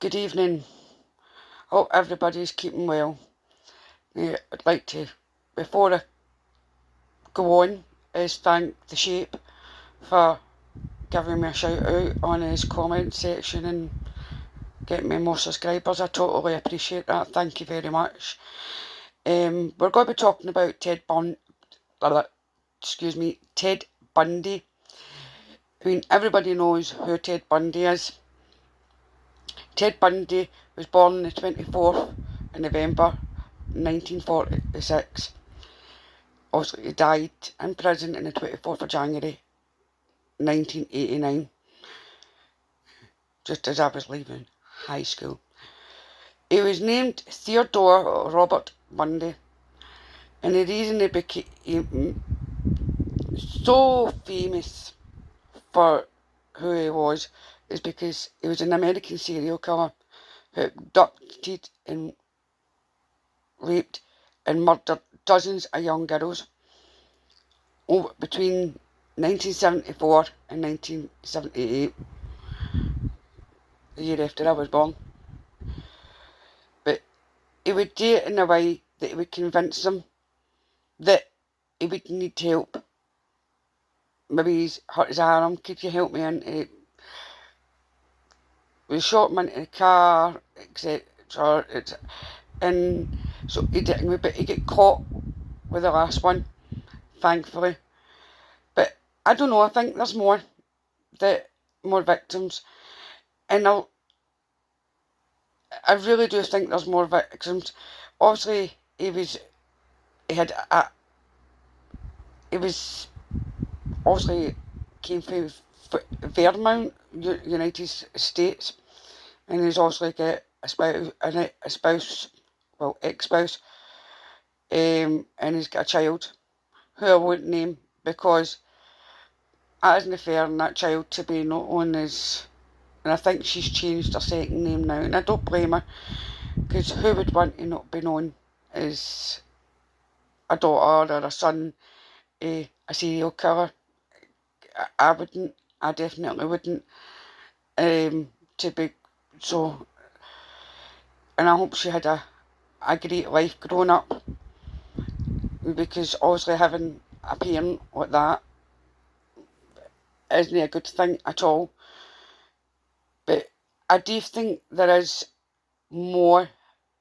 Good evening. Hope everybody's keeping well. I'd like to, before I go on, is thank the Shape for giving me a shout out on his comment section and getting me more subscribers. I totally appreciate that. Thank you very much. We're going to be talking about Ted Bundy. I mean, everybody knows who Ted Bundy is. Ted Bundy was born on the 24th of November 1946. Also, he died in prison on the 24th of January 1989, just as I was leaving high school. He was named Theodore Robert Bundy, and the reason he became so famous for who he was is because he was an American serial killer who abducted and raped and murdered dozens of young girls between 1974 and 1978, the year after I was born. But he would do it in a way that he would convince them that he would need help. Maybe he's hurt his arm, could you help me? And we shot him into the car, etc. And so he didn't, but he got caught with the last one, thankfully. But I don't know, I think there's more victims, and I really do think there's more victims. Obviously, he was obviously came from Vermont, United States, and he's obviously got ex-spouse, and he's got a child who I won't name because it isn't fair on that child to be known as, and I think she's changed her second name now, and I don't blame her, because who would want to not be known as a daughter or a son a serial killer? I wouldn't. I definitely wouldn't. To be so, and I hope she had a great life growing up, because obviously having a parent like that isn't a good thing at all. But I do think there is more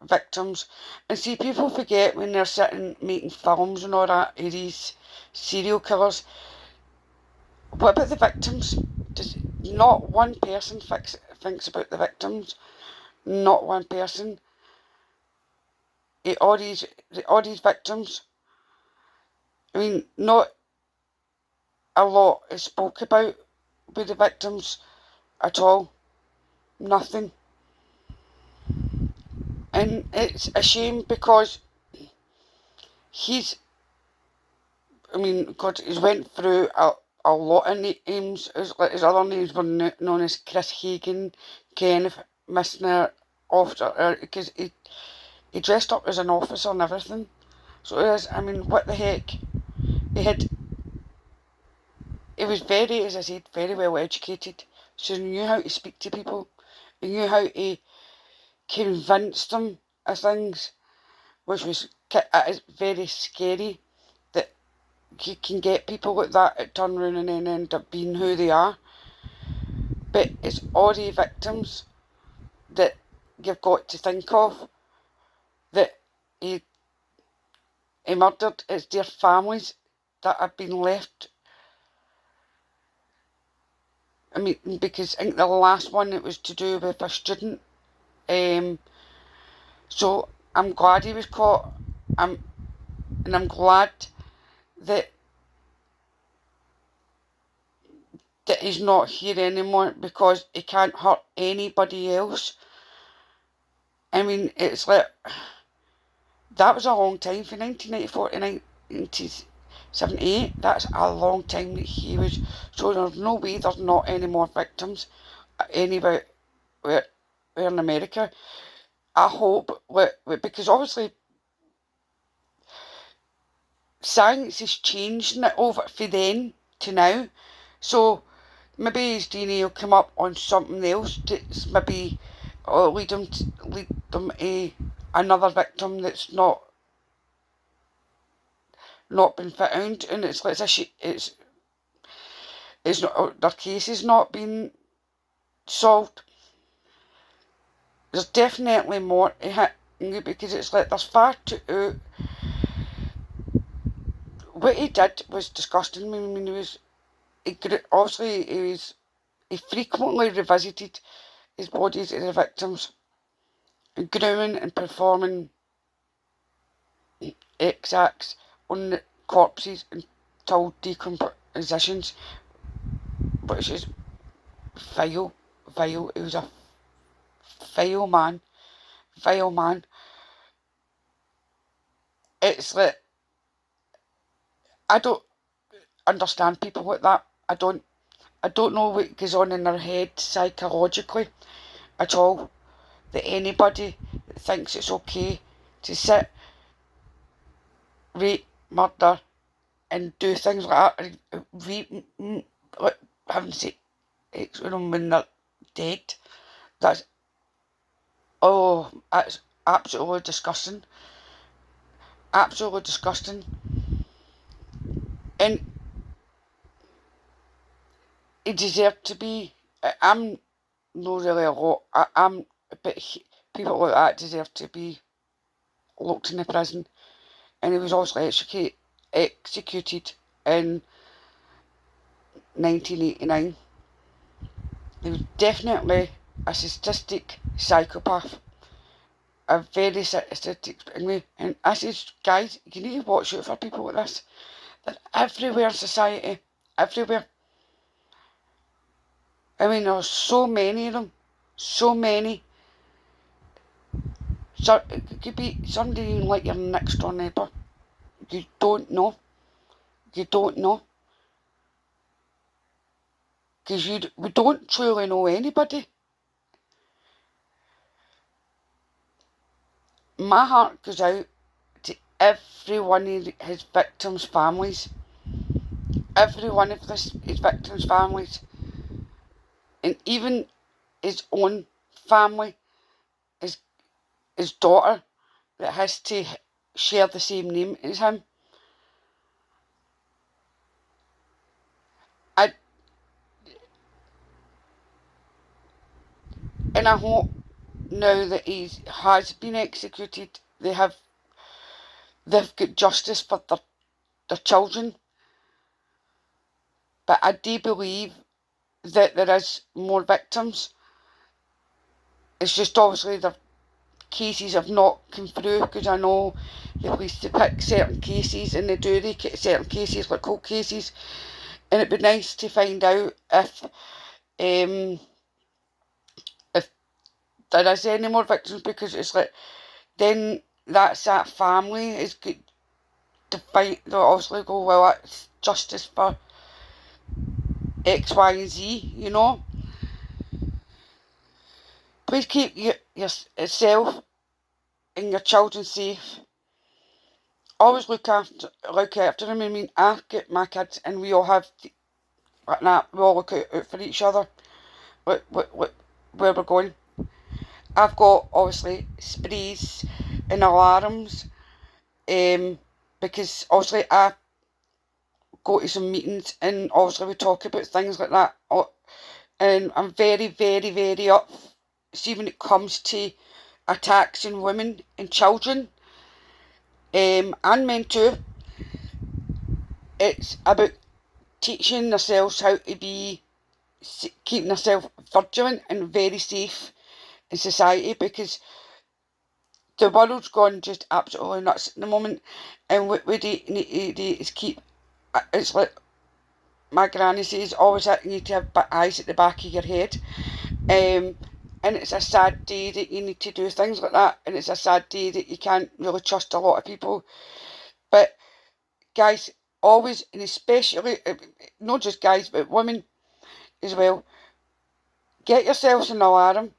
victims. And see, people forget when they're sitting making films and all that of these serial killers. What about the victims? Does not one person thinks about the victims? Not one person. All these victims. I mean, not a lot is spoke about with the victims at all. Nothing. And it's a shame because he's went through a lot of names. His other names were known as Chris Hagen, Kenneth Missner, because he dressed up as an officer and everything. So what the heck? He was very, as I said, very well educated. So he knew how to speak to people. He knew how to convince them of things, which was very scary, that you can get people like that to turn around and then end up being who they are. But it's all the victims that you've got to think of that he murdered. It's their families that have been left. I mean, because I think the last one, it was to do with a student. So I'm glad he was caught. And I'm glad that he's not here anymore, because he can't hurt anybody else. I mean, it's like, that was a long time, from 1994 to 1978. That's a long time that he was. So there's no way there's not any more victims anywhere in America. I hope, because obviously science is changing it over from then to now. So maybe his DNA will come up on something else that's maybe or lead them to another victim that's not been found, and it's like it's not, their case is not being solved. There's definitely more to hitting, because it's like there's far too. What he did was disgusting. I mean, he frequently revisited his bodies of the victims, and grooming and performing X acts on the corpses until decompositions, which is vile. He was a vile man. It's like, I don't understand people like that. I don't know what goes on in their head psychologically at all, that anybody that thinks it's okay to sit, rape, murder, and do things like that, like having sex with them when they're dead. That's absolutely disgusting. Absolutely disgusting. And he deserved to be. I'm not really a lot. But people like that deserve to be locked in the prison. And he was also executed in 1989. He was definitely a sadistic psychopath. A very sadistic. And I said, guys, you need to watch out for people like this. They're everywhere in society. Everywhere. I mean, there's so many of them. So many. So it could be somebody like your next door neighbour. You don't know. You don't know. Because we don't truly know anybody. My heart goes out to every one of his victims' families. Every one of his victims' families. And even his own family. His daughter that has to share the same name as him. And I hope now that he has been executed, they've got justice for their children. But I do believe that there is more victims. It's just obviously their cases have not come through, because I know the police to pick certain cases, and they get certain cases like cold cases, and it'd be nice to find out if there is any more victims, because it's like, then that family is good to fight. They'll obviously go, well, that's justice for X, Y, and Z, you know. Please keep yourself and your children safe. Always look after them. I mean, I get my kids, and we all have like that. We all look out for each other. Where we're going. I've got obviously sprays and alarms. Because obviously I go to some meetings, and obviously we talk about things like that. And I'm very, very, very up. See, when it comes to attacks on women and children, and men too, it's about teaching themselves how to be, keeping themselves vigilant and very safe in society, because the world's gone just absolutely nuts at the moment, and what we need to do is keep, it's like my granny says, always you need to have eyes at the back of your head. And it's a sad day that you need to do things like that, and it's a sad day that you can't really trust a lot of people. But guys, always, and especially, not just guys, but women as well, get yourselves an alarm,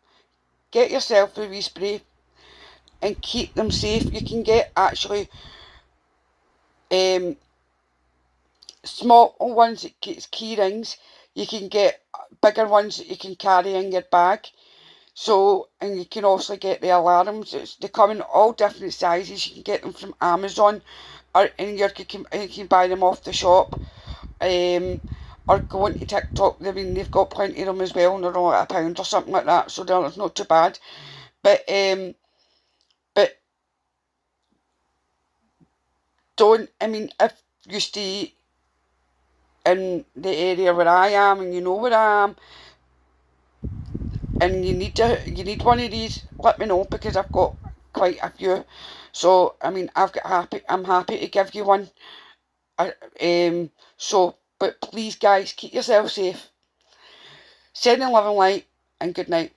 get yourself a wee spray, and keep them safe. You can get actually small ones that get key rings. You can get bigger ones that you can carry in your bag. So, and you can also get the alarms. They come in all different sizes. You can get them from Amazon, or you can buy them off the shop. Or go onto TikTok. I mean, they've got plenty of them as well, and they're all at £1 or something like that. So they're not too bad. But don't. I mean, if you stay in the area where I am, and you know where I am, and you need one of these, let me know, because I've got quite a few. So I mean, I'm happy to give you one. But please, guys, keep yourself safe. Sending love and light, and good night.